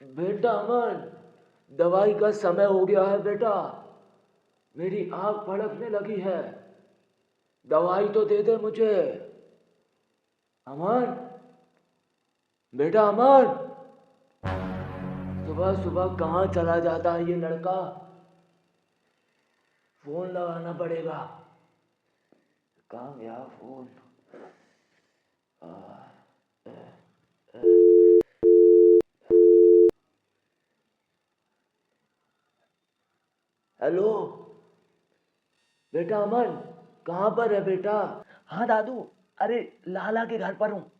बेटा अमन, दवाई का समय हो गया है बेटा। मेरी आंख फड़कने लगी है। दवाई तो दे दे मुझे। अमन, बेटा अमन। सुबह सुबह कहाँ चला जाता है ये लड़का। फोन लगाना पड़ेगा। कहाँ गया फोन। आ, ए, ए। हेलो बेटा अमन, कहाँ पर है बेटा। हाँ दादू, अरे लाला के घर पर हूँ।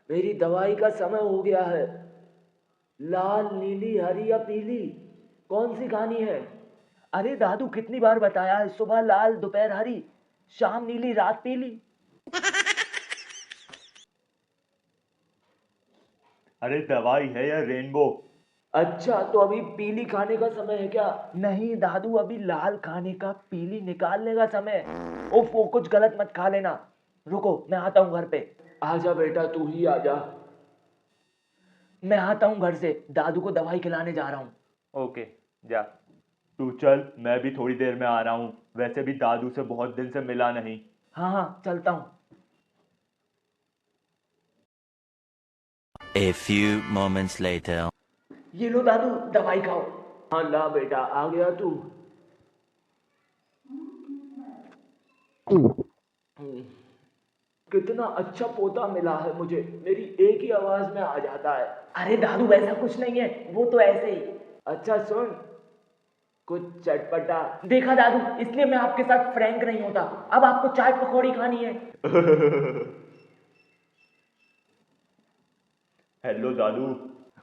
मेरी दवाई का समय हो गया है। लाल नीली हरी या पीली, कौन सी खानी है। अरे दादू कितनी बार बताया है, सुबह लाल दोपहर हरी शाम नीली रात पीली। अरे दवाई है या रेनबो। अच्छा तो अभी पीली खाने का समय है क्या। नहीं दादू, अभी लाल खाने का पीली निकालने का समय है। उफ, वो कुछ गलत मत खा लेना। रुको मैं आता हूँ घर पे। आजा बेटा, तू ही आजा। मैं आता हूँ घर से, दादू को दवाई खिलाने जा रहा हूँ। ओके, जा। तू चल, मैं भी थोड़ी देर में आ रहा हूँ। वैसे भी दादू से बहुत दिन से मिला नहीं। हाँ हाँ चलता हूँ। A few moments later. ये लो दादू, दवाई खाओ। हाँ ला बेटा, आ गया तू। कितना अच्छा पोता मिला है मुझे, मेरी एक ही आवाज में आ जाता है। अरे दादू वैसा कुछ नहीं है, वो तो ऐसे ही। अच्छा सुन, कुछ चटपटा। देखा दादू, इसलिए मैं आपके साथ फ्रैंक नहीं होता। अब आपको चाट पकौड़ी खानी है। हेलो दादू।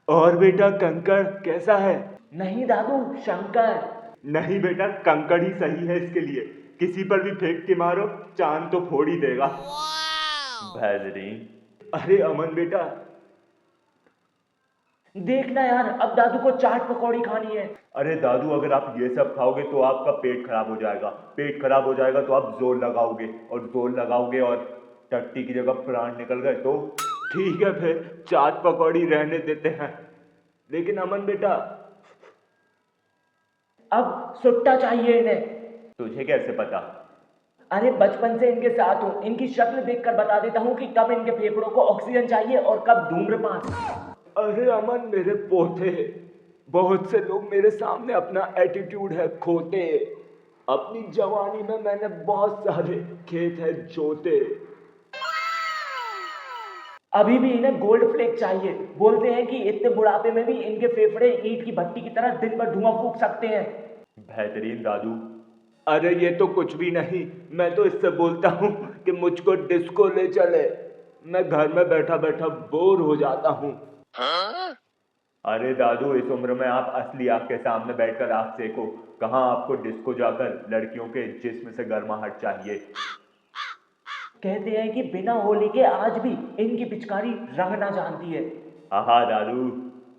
और बेटा कंकड़ कैसा है। नहीं दादू, शंकर। नहीं बेटा, कंकड़ ही सही है इसके लिए। किसी पर भी फेंक के मारो, चांद तो फोड़ ही देगा। बेहतरीन। अरे अमन बेटा, देखना यार, अब दादू को चाट पकौड़ी खानी है। अरे दादू, अगर आप ये सब खाओगे तो आपका पेट खराब हो जाएगा। पेट खराब हो जाएगा तो आप जोर लगाओगे, और जोर लगाओगे और टट्टी की जगह प्राण निकल गए तो। ठीक है फिर चाट पकौड़ी रहने देते हैं। लेकिन अमन बेटा, अब सुट्टा चाहिए इन्हें। तुझे कैसे पता। अरे बचपन से इनके साथ हूँ, इनकी शक्ल देखकर बता देता हूँ कि कब इनके फेफड़ों को ऑक्सीजन चाहिए और कब धूम्रपान। अरे अमन मेरे पोते, बहुत से लोग मेरे सामने अपना एटीट्यूड है खोते। अपनी जवानी में मैंने बहुत सारे खेत है जोते। अभी भी इन्हें गोल्ड फ्लेक चाहिए। बोलते हैं कि इतने बुढ़ापे में भी इनके फेफड़े ईंट की भट्टी की तरह दिन भर धुआं फूंक सकते हैं। बेहतरीन दादू। अरे ये तो कुछ भी नहीं, मैं तो इससे बोलता हूँ कि मुझको डिस्को ले चले। मैं घर में बैठा बैठा बोर हो जाता हूँ। अरे दादू, इस उम्र में आप असली आग के सामने बैठकर आग सेको। कहाँ आपको डिस्को जाकर लड़कियों के जिस्म से गर्माहट चाहिए। कहते हैं कि बिना होली के आज भी इनकी पिचकारी रंग ना जानती है। हाँ दादू,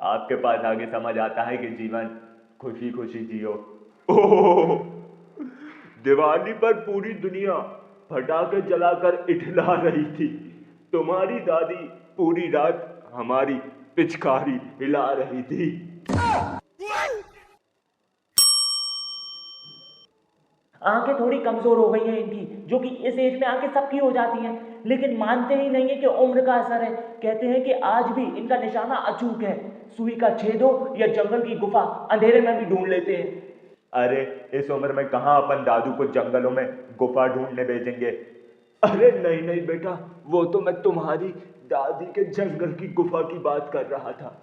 आपके पास आगे समझ आता है कि जीवन खुशी खुशी जियो। ओह, दिवाली पर पूरी दुनिया पटाखे जलाकर इठला रही थी। तुम्हारी दादी पूरी रात हमारी पिचकारी हिला रही थी। आंखें थोड़ी कमजोर हो गई हैं इनकी, जो कि इस एज में आके सबकी हो जाती हैं, लेकिन मानते ही नहीं है कि उम्र का असर है। कहते हैं कि आज भी इनका निशाना अचूक है। सुई का छेद हो या जंगल की गुफा, अंधेरे में भी ढूंढ लेते हैं। अरे इस उम्र में कहाँ अपन दादू को जंगलों में गुफा ढूंढने भेजेंगे। अरे नहीं नहीं बेटा, वो तो मैं तुम्हारी दादी के जंगल की गुफा की बात कर रहा था।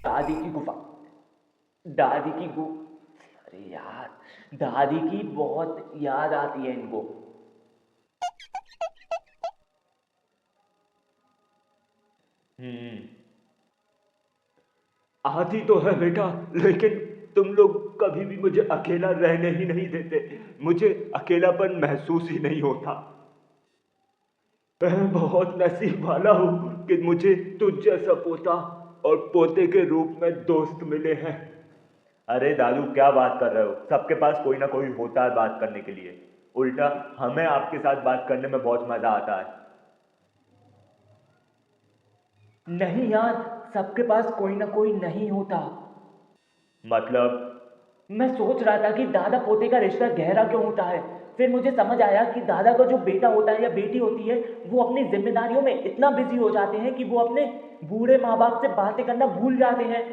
दादी की गुफा, दादी की गु अरे यार, दादी की बहुत याद आती है इनको। हम्म। आती तो है बेटा, लेकिन तुम लोग कभी भी मुझे अकेला रहने ही नहीं देते। मुझे अकेलापन महसूस ही नहीं होता। मैं बहुत नसीब वाला हूँ कि मुझे तुझ जैसा पोता और पोते के रूप में दोस्त मिले हैं। अरे दादू क्या बात कर रहे हो, सबके पास कोई ना कोई होता है बात करने के लिए। उल्टा हमें आपके साथ बात करने में बहुत मजा आता है। नहीं यार, सबके पास कोई ना कोई नहीं होता। मतलब? मैं सोच रहा था कि दादा पोते का रिश्ता गहरा क्यों होता है। फिर मुझे समझ आया कि दादा का जो बेटा होता है या बेटी होती है, वो अपनी जिम्मेदारियों में इतना बिजी हो जाते हैं कि वो अपने बूढ़े माँ बाप से बातें करना भूल जाते हैं।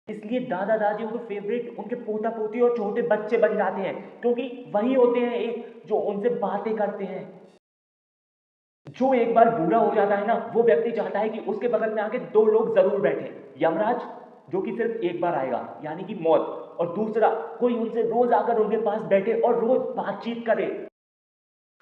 इसलिए दादा दादियों के फेवरेट उनके पोता पोती और छोटे बच्चे बन जाते हैं, क्योंकि वही होते हैं एक जो उनसे बातें करते हैं। जो एक बार बूढ़ा हो जाता है ना, वो व्यक्ति चाहता है कि उसके बगल में आके दो लोग जरूर बैठे। यमराज जो कि सिर्फ एक बार आएगा यानी कि मौत, और दूसरा कोई उनसे रोज आकर उनके पास बैठे और रोज बातचीत करे।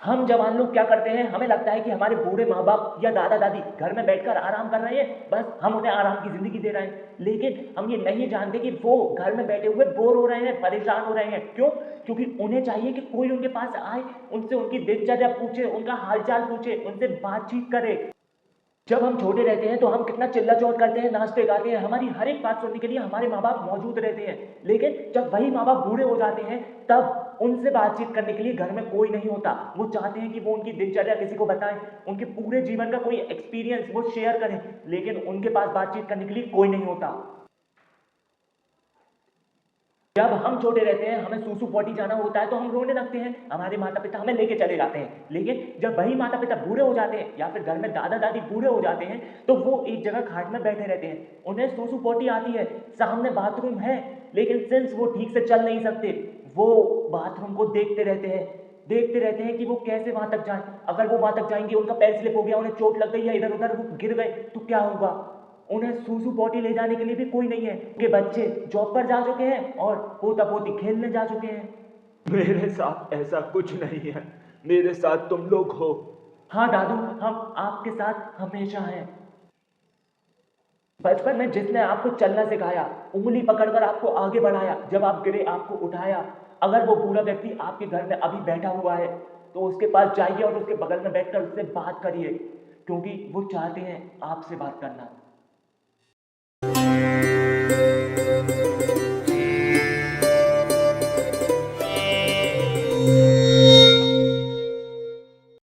हम जवान लोग क्या करते हैं, हमें लगता है कि हमारे बूढ़े माँ बाप या दादा दादी घर में बैठकर आराम कर रहे हैं, बस हम उन्हें आराम की जिंदगी दे रहे हैं। लेकिन हम ये नहीं जानते कि वो घर में बैठे हुए बोर हो रहे हैं, परेशान हो रहे हैं। क्यों? क्योंकि उन्हें चाहिए कि कोई उनके पास आए, उनसे उनकी दिनचर्या पूछे, उनका हालचाल पूछे, उनसे बातचीत करे। जब हम छोटे रहते हैं तो हम कितना चिल्ला चोट करते हैं, नाचते गाते हैं, हमारी हर एक बात सुनने के लिए हमारे माँ बाप मौजूद रहते हैं। लेकिन जब वही माँ बाप बूढ़े हो जाते हैं, तब उनसे बातचीत करने के लिए घर में कोई नहीं होता। वो चाहते हैं कि वो उनकी दिनचर्या किसी को बताएं, उनके पूरे जीवन का कोई एक्सपीरियंस वो शेयर करें, लेकिन उनके पास बातचीत करने के लिए कोई नहीं होता। जब हम छोटे रहते हैं, हमें सूसू पॉटी जाना होता है तो हम रोने लगते हैं, हमारे माता पिता हमें लेके चले जाते हैं। लेकिन जब वही माता पिता बूढ़े हो जाते हैं या फिर घर में दादा दादी बूढ़े हो जाते हैं, तो वो एक जगह खाट में बैठे रहते हैं। उन्हें सूसू पॉटी आती है, सामने बाथरूम है, लेकिन सिंस वो ठीक से चल नहीं सकते, वो बाथरूम को देखते रहते हैं कि वो कैसे वहां तक जाएं। अगर वो वहां तक जाएंगे, उनका पैर स्लिप हो गया, उन्हें चोट लग गई या इधर उधर वो गिर गए, तो क्या होगा? उन्हें सूसू पॉटी ले जाने के लिए भी कोई नहीं है। उनके बच्चे जॉब पर जा चुके हैं और पोता पोती खेलने जा चुके हैं। मेरे साथ ऐसा कुछ नहीं है, मेरे साथ तुम लोग हो। हाँ दादू, हम आपके साथ हमेशा हैं। बचपन में जिसने आपको चलना सिखाया, उंगली पकड़कर आपको आगे बढ़ाया, जब आप गिरे आपको उठाया, अगर वो बूढ़ा व्यक्ति आपके घर में अभी बैठा हुआ है, तो उसके पास जाइए और उसके बगल में बैठकर उससे बात करिए, क्योंकि वो चाहते हैं आपसे बात करना।